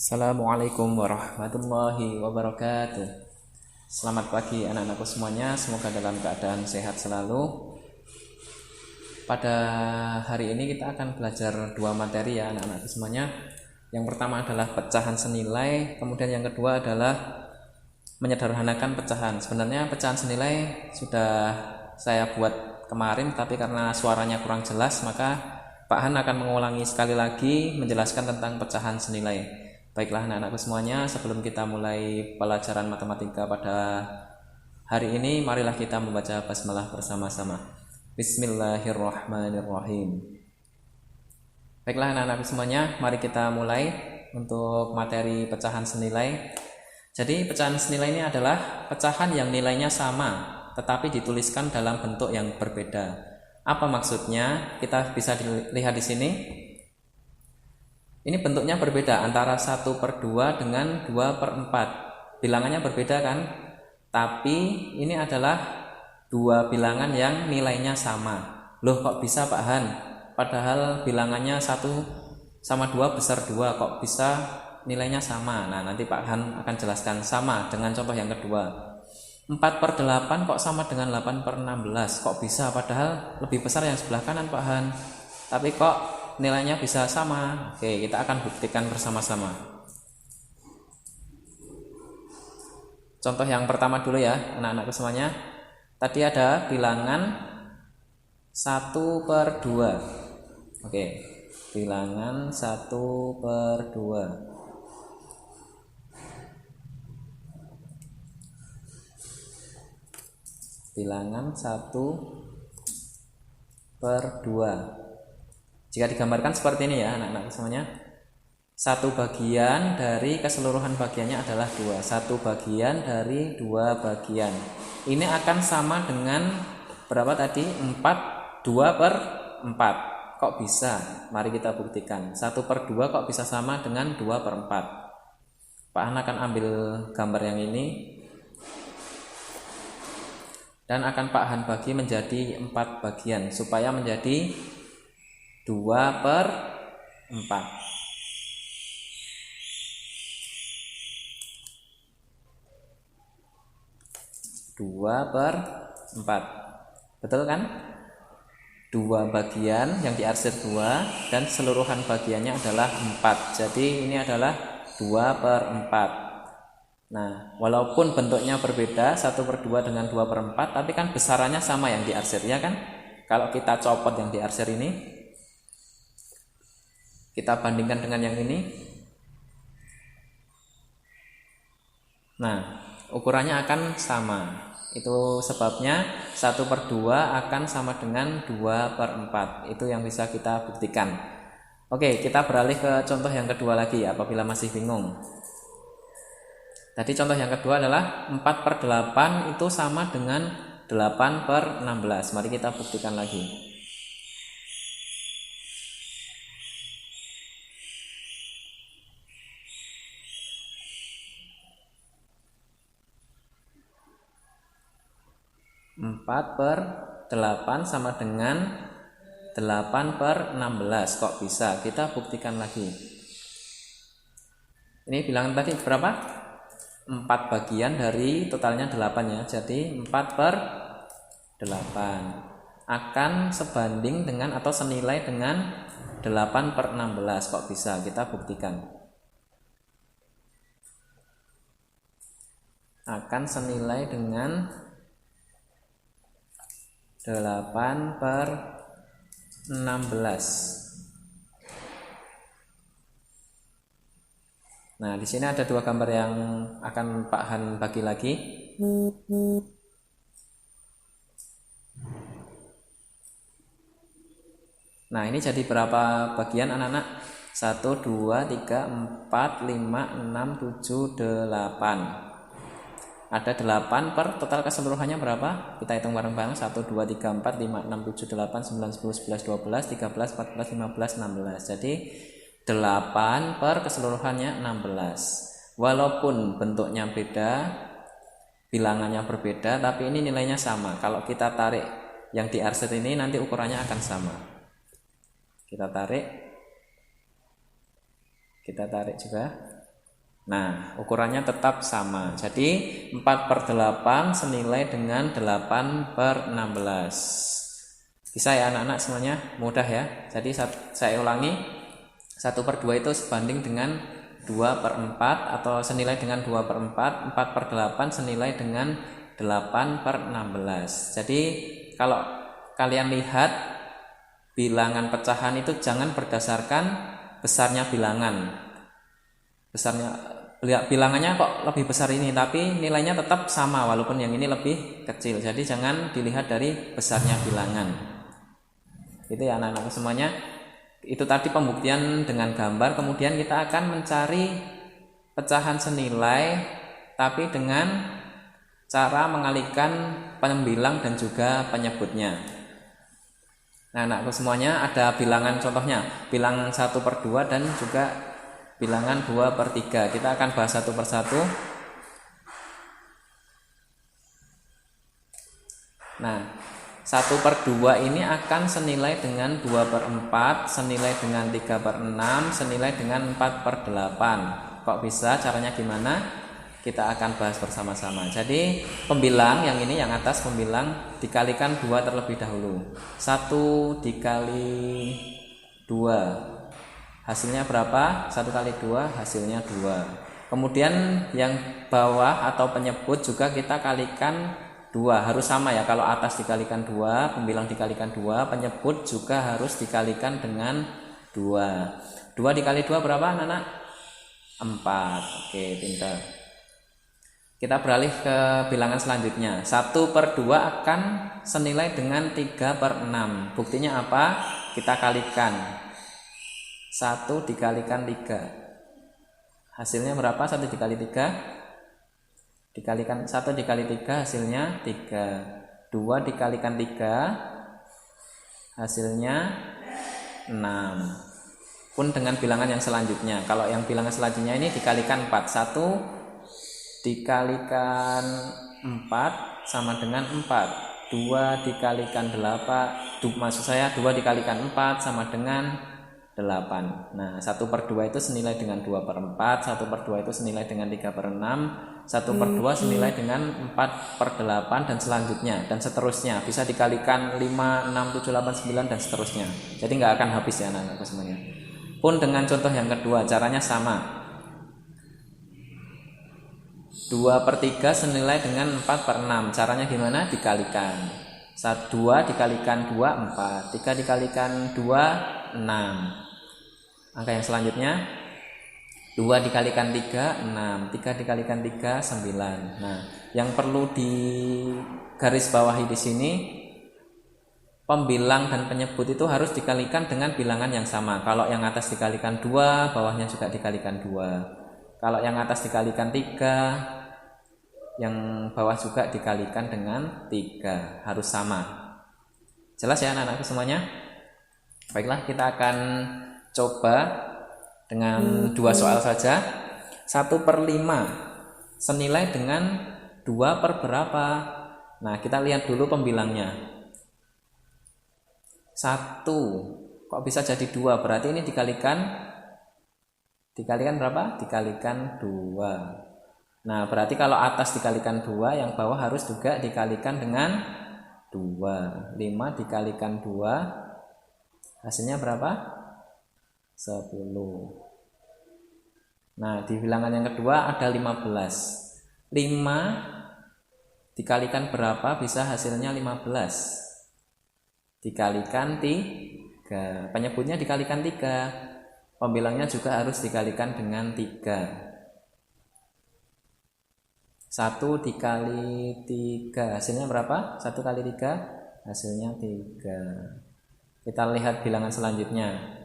Assalamualaikum warahmatullahi wabarakatuh. Selamat pagi anak-anakku semuanya, semoga dalam keadaan sehat selalu. Pada hari ini kita akan belajar dua materi ya anak-anakku semuanya. Yang pertama adalah pecahan senilai, kemudian yang kedua adalah menyederhanakan pecahan. Sebenarnya pecahan senilai sudah saya buat kemarin, tapi karena suaranya kurang jelas maka Pak Han akan mengulangi sekali lagi menjelaskan tentang pecahan senilai. Baiklah anak-anakku semuanya, sebelum kita mulai pelajaran matematika pada hari ini, marilah kita membaca basmalah bersama-sama. Bismillahirrahmanirrahim. Baiklah anak-anakku semuanya, mari kita mulai untuk materi pecahan senilai. Jadi pecahan senilai ini adalah pecahan yang nilainya sama tetapi dituliskan dalam bentuk yang berbeda. Apa maksudnya? Kita bisa lihat di sini. Ini bentuknya berbeda antara 1/2 dengan 2/4. Bilangannya berbeda kan? Tapi ini adalah dua bilangan yang nilainya sama. Loh, kok bisa Pak Han? Padahal bilangannya 1 sama 2 besar 2, kok bisa nilainya sama? Nah, nanti Pak Han akan jelaskan sama dengan contoh yang kedua. 4/8 kok sama dengan 8/16? Kok bisa? Padahal lebih besar yang sebelah kanan Pak Han. Tapi kok nilainya bisa sama? Oke, kita akan buktikan bersama-sama. Contoh yang pertama dulu ya anak-anakku semuanya. Tadi ada bilangan 1/2. Oke, bilangan 1/2. Bilangan 1/2. Jika digambarkan seperti ini ya anak-anak semuanya, 1 bagian dari keseluruhan bagiannya adalah 2. 1 bagian dari 2 bagian. Ini akan sama dengan berapa tadi? 2/4. Kok bisa? Mari kita buktikan. 1/2 kok bisa sama dengan 2/4? Pak Han akan ambil gambar yang ini dan akan Pak Han bagi menjadi 4 bagian supaya menjadi 2/4. 2/4. Betul kan? 2 bagian yang diarsir 2 dan keseluruhan bagiannya adalah 4. Jadi ini adalah 2/4. Nah, walaupun bentuknya berbeda 1/2 dengan 2/4, tapi kan besarannya sama yang diarsir ya kan? Kalau kita copot yang diarsir ini, kita bandingkan dengan yang ini. Nah, ukurannya akan sama. Itu sebabnya 1/2 akan sama dengan 2/4. Itu yang bisa kita buktikan. Oke, kita beralih ke contoh yang kedua lagi apabila masih bingung. Tadi contoh yang kedua adalah 4/8 itu sama dengan 8/16. Mari kita buktikan lagi. Empat per 8 sama dengan 8/16. Kok bisa? Kita buktikan lagi. Ini bilangan tadi berapa? 4 bagian dari totalnya 8 ya. Jadi 4/8 akan sebanding dengan atau senilai dengan 8/16. Kok bisa? Kita buktikan. Akan senilai dengan 8/16. Nah, di sini ada dua gambar yang akan Pak Han bagi lagi. Nah, ini jadi berapa bagian anak-anak? 1, 2, 3, 4, 5, 6, 7, 8. Ada 8 per total keseluruhannya berapa? Kita hitung bareng-bareng. 1, 2, 3, 4, 5, 6, 7, 8, 9, 10, 11, 12, 13, 14, 15, 16. Jadi 8 per keseluruhannya 16. Walaupun bentuknya beda, bilangannya berbeda, tapi ini nilainya sama. Kalau kita tarik yang diarsir ini nanti ukurannya akan sama. Kita tarik juga. Nah, ukurannya tetap sama. Jadi 4/8 senilai dengan 8/16. Bisa ya anak-anak semuanya? Mudah ya. Jadi saya ulangi, 1/2 itu sebanding dengan 2/4 atau senilai dengan 2/4. 4/8 senilai dengan 8/16. Jadi kalau kalian lihat bilangan pecahan itu jangan berdasarkan besarnya bilangan. Bilangannya kok lebih besar ini, tapi nilainya tetap sama walaupun yang ini lebih kecil. Jadi jangan dilihat dari besarnya bilangan. Itu ya anak-anak semuanya. Itu tadi pembuktian dengan gambar. Kemudian kita akan mencari pecahan senilai tapi dengan cara mengalihkan pembilang dan juga penyebutnya. Nah, anakku semuanya ada bilangan contohnya, bilangan 1/2 dan juga bilangan 2/3. Kita akan bahas satu persatu. Nah, 1/2 ini akan senilai dengan 2/4, senilai dengan 3/6, senilai dengan 4/8. Kok bisa? Caranya gimana? Kita akan bahas bersama-sama. Jadi pembilang yang ini, yang atas pembilang dikalikan 2 terlebih dahulu. 1 dikali 2 hasilnya berapa? 1 kali 2 hasilnya 2. Kemudian yang bawah atau penyebut juga kita kalikan 2, harus sama ya. Kalau atas dikalikan 2, pembilang dikalikan 2, penyebut juga harus dikalikan dengan 2. 2 dikali 2 berapa anak-anak? 4. Oke, pintar. Kita beralih ke bilangan selanjutnya. 1/2 akan senilai dengan 3/6. Buktinya apa? Kita kalikan. 1 dikalikan 3. Hasilnya berapa? 1 dikali 3? Dikalikan 1 dikali 3 hasilnya 3. 2 dikalikan 3 hasilnya 6. Pun dengan bilangan yang selanjutnya. Kalau yang bilangan selanjutnya ini dikalikan 4. 1 dikalikan 4 sama dengan 4. 2 dikalikan 8, maksud saya 2 dikalikan 4 sama dengan 8. Nah, 1/2 itu senilai dengan 2/4, 1/2 itu senilai dengan 3/6, 1/2 senilai dengan 4/8 dan selanjutnya dan seterusnya. Bisa dikalikan 5, 6, 7, 8, 9 dan seterusnya. Jadi nggak akan habis ya anak-anak semuanya. Pun dengan contoh yang kedua, caranya sama. 2/3 senilai dengan 4/6. Caranya gimana? Dikalikan. 2 dikalikan 2, 4. 3 dikalikan 2, 6. Angka yang selanjutnya 2 dikalikan 3, 6. 3 dikalikan 3, 9. Nah, yang perlu di garis bawahi di sini, pembilang dan penyebut itu harus dikalikan dengan bilangan yang sama. Kalau yang atas dikalikan 2, bawahnya juga dikalikan 2. Kalau yang atas dikalikan 3, yang bawah juga dikalikan dengan 3. Harus sama. Jelas ya anak-anakku semuanya? Baiklah, kita akan coba dengan 2 soal saja. 1/5 senilai dengan 2 per berapa? Nah, kita lihat dulu pembilangnya. 1 kok bisa jadi 2? Berarti ini dikalikan berapa? Dikalikan 2. Nah, berarti kalau atas dikalikan 2, yang bawah harus juga dikalikan dengan 2. 5 dikalikan 2 hasilnya berapa? 10. Nah, di bilangan yang kedua ada 15. 5 dikalikan berapa bisa hasilnya 15? Dikalikan 3. Penyebutnya dikalikan 3. Pembilangnya juga harus dikalikan dengan 3. 1 dikali 3 hasilnya berapa? 1 kali 3 hasilnya 3. Kita lihat bilangan selanjutnya.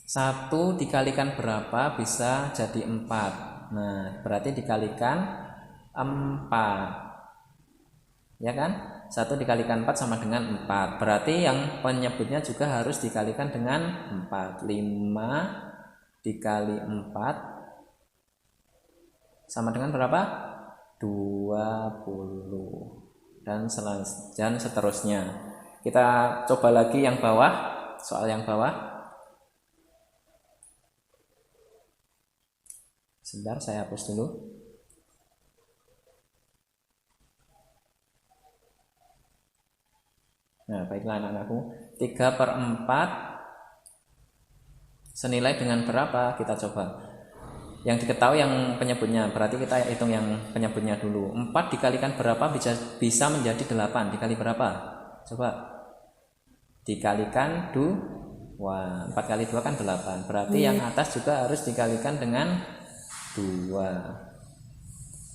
1 dikalikan berapa bisa jadi 4. Nah, berarti dikalikan 4. Ya kan? 1 dikalikan 4 sama dengan 4. Berarti yang penyebutnya juga harus dikalikan dengan 4. 5 dikali 4 sama dengan berapa? 20. Dan seterusnya. Kita coba lagi yang bawah, soal yang bawah. Sebentar, saya hapus dulu. Nah, baiklah anak-anakku, 3/4 senilai dengan berapa? Kita coba. Yang diketahui yang penyebutnya, berarti kita hitung yang penyebutnya dulu. 4 dikalikan berapa bisa menjadi 8? Dikali berapa? Coba. Dikalikan 2. 4 kali 2 kan 8. Berarti yang atas juga harus dikalikan dengan 2.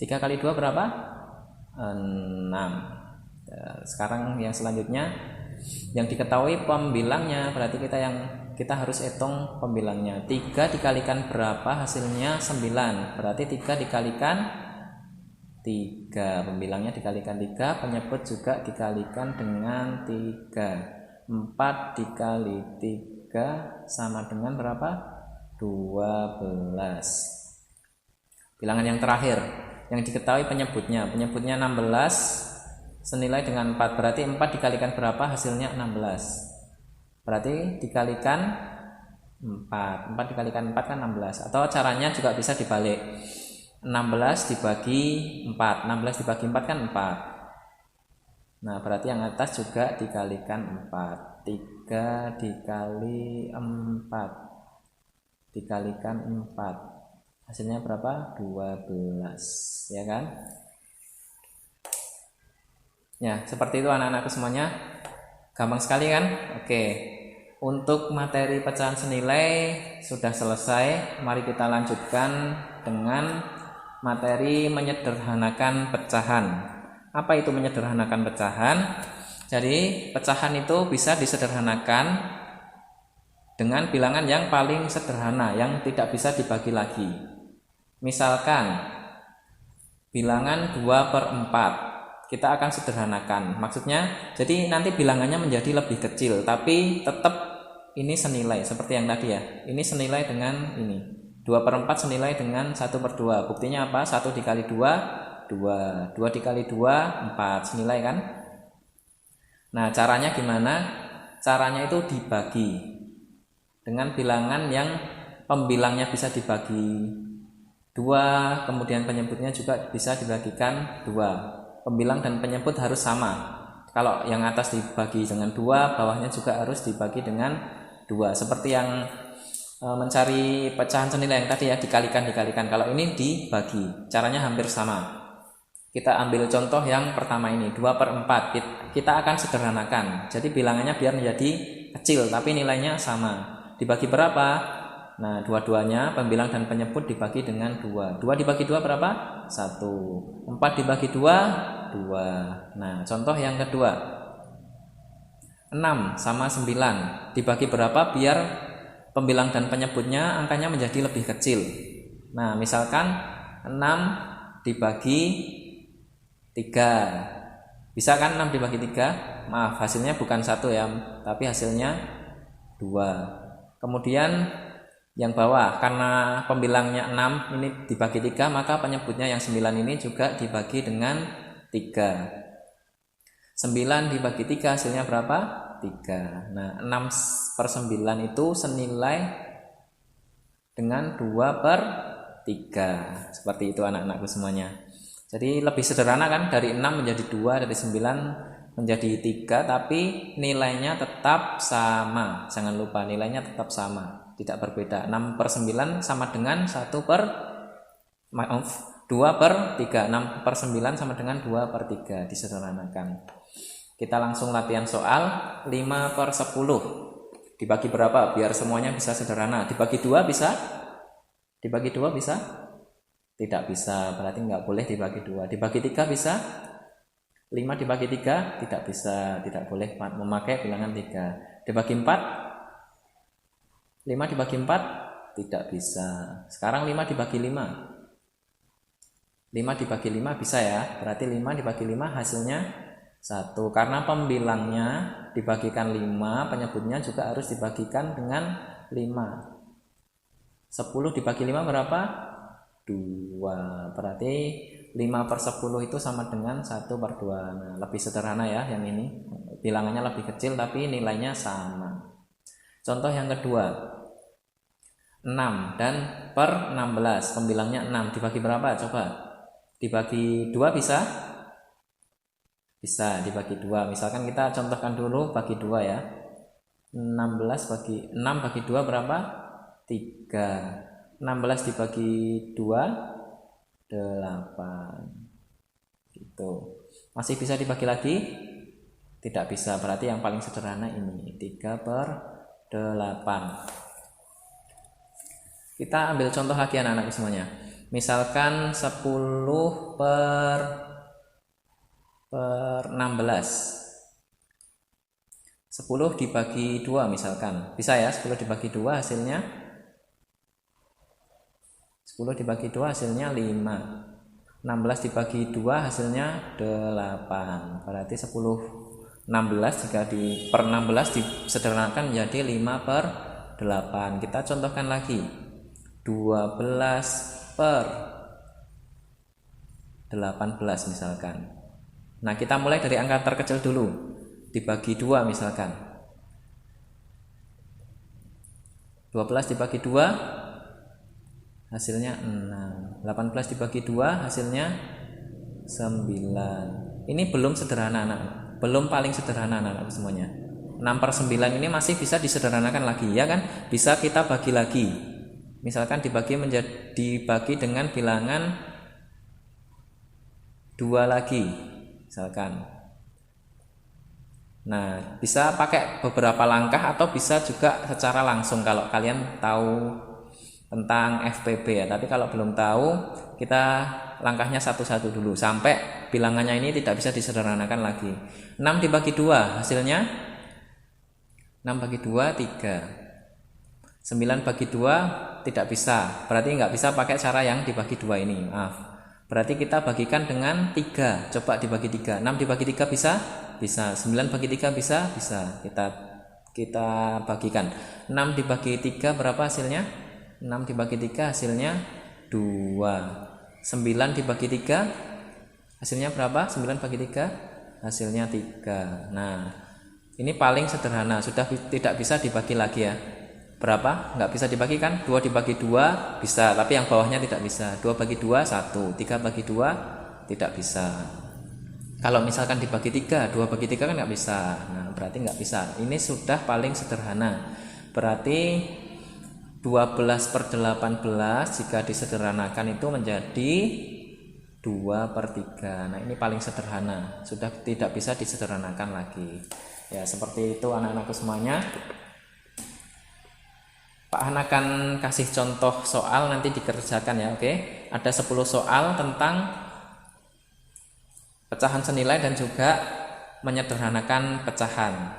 3 kali 2 berapa? 6. Sekarang yang selanjutnya, yang diketahui pembilangnya, berarti kita harus hitung pembilangnya. 3 dikalikan berapa? Hasilnya 9. Berarti 3 dikalikan 3, pembilangnya dikalikan 3, penyebut juga dikalikan dengan 3. 4 dikali 3 sama dengan berapa? 12. Bilangan yang terakhir, yang diketahui penyebutnya 16 senilai dengan 4. Berarti 4 dikalikan berapa? Hasilnya 16. Berarti dikalikan 4. 4 dikalikan 4 kan 16. Atau caranya juga bisa dibalik. 16 dibagi 4. 16 dibagi 4 kan 4. Nah, berarti yang atas juga dikalikan 4. 3 dikali 4 dikalikan 4. Hasilnya berapa? 12, ya kan? Ya, seperti itu anak-anakku semuanya. Gampang sekali kan? Oke. Untuk materi pecahan senilai sudah selesai. Mari kita lanjutkan dengan materi menyederhanakan pecahan. Apa itu menyederhanakan pecahan? Jadi, pecahan itu bisa disederhanakan dengan bilangan yang paling sederhana, yang tidak bisa dibagi lagi. Misalkan bilangan 2/4 kita akan sederhanakan. Maksudnya, jadi nanti bilangannya menjadi lebih kecil, tapi tetap ini senilai seperti yang tadi ya. Ini senilai dengan ini. 2/4 senilai dengan 1/2. Buktinya apa? 1 dikali 2, 2. 2 dikali 2, 4. Senilai kan? Nah, caranya gimana? Caranya itu dibagi dengan bilangan yang pembilangnya bisa dibagi 2, kemudian penyebutnya juga bisa dibagikan 2. Pembilang dan penyebut harus sama. Kalau yang atas dibagi dengan 2, bawahnya juga harus dibagi dengan 2. Seperti yang mencari pecahan senilai yang tadi ya, dikalikan. Kalau ini dibagi, caranya hampir sama. Kita ambil contoh yang pertama ini, 2/4. Kita akan sederhanakan. Jadi bilangannya biar menjadi kecil, tapi nilainya sama. Dibagi berapa? Nah, dua-duanya pembilang dan penyebut dibagi dengan 2. 2 dibagi 2 berapa? 1. 4 dibagi 2, 2. Nah, contoh yang kedua, 6 sama 9 dibagi berapa biar pembilang dan penyebutnya angkanya menjadi lebih kecil. Nah, misalkan 6 dibagi 3. Bisa kan 6 dibagi 3? Maaf, hasilnya bukan 1 ya, tapi hasilnya 2. Kemudian yang bawah, karena pembilangnya 6 ini dibagi 3, maka penyebutnya yang 9 ini juga dibagi dengan 3. 9 dibagi 3 hasilnya berapa? 3. Nah, 6/9 itu senilai dengan 2/3. Seperti itu anak-anakku semuanya. Jadi lebih sederhana kan, dari 6 menjadi 2, dari 9 menjadi 3, tapi nilainya tetap sama. Jangan lupa nilainya tetap sama, tidak berbeda. 6/9 sama dengan 2/3. 6/9 sama dengan 2/3, disederhanakan. Kita langsung latihan soal. 5/10 dibagi berapa? Biar semuanya bisa sederhana. Dibagi 2 bisa? Dibagi 2 bisa? Tidak bisa, berarti nggak boleh dibagi 2. Dibagi 3 bisa? 5 dibagi 3 tidak bisa, tidak boleh memakai bilangan 3. Dibagi 4? 5 dibagi 4 tidak bisa. Sekarang 5 dibagi 5. 5 dibagi 5 bisa ya. Berarti 5 dibagi 5 hasilnya 1. Karena pembilangnya dibagikan 5, penyebutnya juga harus dibagikan dengan 5. 10 dibagi 5 berapa? 2. Berarti 5/10 itu sama dengan 1/2. Nah, lebih sederhana ya yang ini. Bilangannya lebih kecil tapi nilainya sama. Contoh yang kedua, 6 dan per 16. Pembilangnya 6. Dibagi berapa? Coba. Dibagi 2 bisa? Bisa dibagi 2. Misalkan kita contohkan dulu bagi 2 ya. 16 bagi 6 bagi 2 berapa? 3. 16 dibagi 2 8. Gitu. Masih bisa dibagi lagi? Tidak bisa. Berarti yang paling sederhana ini 3 per 8. Kita ambil contoh lagi anak-anak semuanya. Misalkan 10 per 16. 10 dibagi 2 misalkan. Bisa ya, 10 dibagi 2 hasilnya 10 dibagi 2 hasilnya 5. 16 dibagi 2 hasilnya 8. Berarti 16 jika per 16 disederhanakan menjadi 5 per 8. Kita contohkan lagi. 12 per 18 misalkan. Nah, kita mulai dari angka terkecil dulu. Dibagi 2 misalkan. 12 dibagi 2 hasilnya 6. 18 dibagi 2 hasilnya 9. Ini belum sederhana anak. Belum paling sederhana anak semuanya. 6 per 9 ini masih bisa disederhanakan lagi ya kan? Bisa kita bagi lagi. Misalkan dibagi dengan bilangan 2 lagi misalkan. Nah, bisa pakai beberapa langkah atau bisa juga secara langsung kalau kalian tahu tentang FPB ya. Tapi kalau belum tahu, kita langkahnya satu-satu dulu sampai bilangannya ini tidak bisa disederhanakan lagi. 6 dibagi 2 hasilnya 6 bagi 2 3. 9 bagi 2 tidak bisa. Berarti nggak bisa pakai cara yang dibagi 2 ini. Maaf. Berarti kita bagikan dengan 3. Coba dibagi 3. 6 dibagi 3 bisa? Bisa. 9 bagi 3 bisa? Bisa. Kita bagikan. 6 dibagi 3 berapa hasilnya? 6 dibagi 3 hasilnya 2. 9 dibagi 3 hasilnya berapa? 9 bagi 3 hasilnya 3. Nah, ini paling sederhana. Sudah tidak bisa dibagi lagi ya. Berapa? Nggak bisa dibagi kan? 2 dibagi 2 bisa, tapi yang bawahnya tidak bisa. 2 bagi 2 1. 3 bagi 2 tidak bisa. Kalau misalkan dibagi 3, 2 bagi 3 kan nggak bisa. Nah, berarti nggak bisa. Ini sudah paling sederhana. Berarti 12 per 18 jika disederhanakan itu menjadi 2 per 3. Nah, ini paling sederhana. Sudah tidak bisa disederhanakan lagi. Ya, seperti itu anak-anakku semuanya. Pak Han akan kasih contoh soal nanti dikerjakan ya, oke? Ada 10 soal tentang pecahan senilai dan juga menyederhanakan pecahan.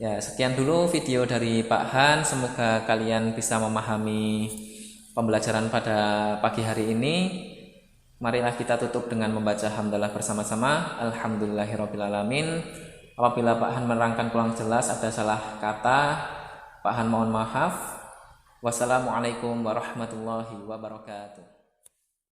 Ya, sekian dulu video dari Pak Han. Semoga kalian bisa memahami pembelajaran pada pagi hari ini. Marilah kita tutup dengan membaca hamdalah bersama-sama. Alhamdulillahirrabbilalamin. Apabila Pak Han menerangkan kurang jelas, ada salah kata, Pak Han mohon maaf. Wassalamualaikum warahmatullahi wabarakatuh.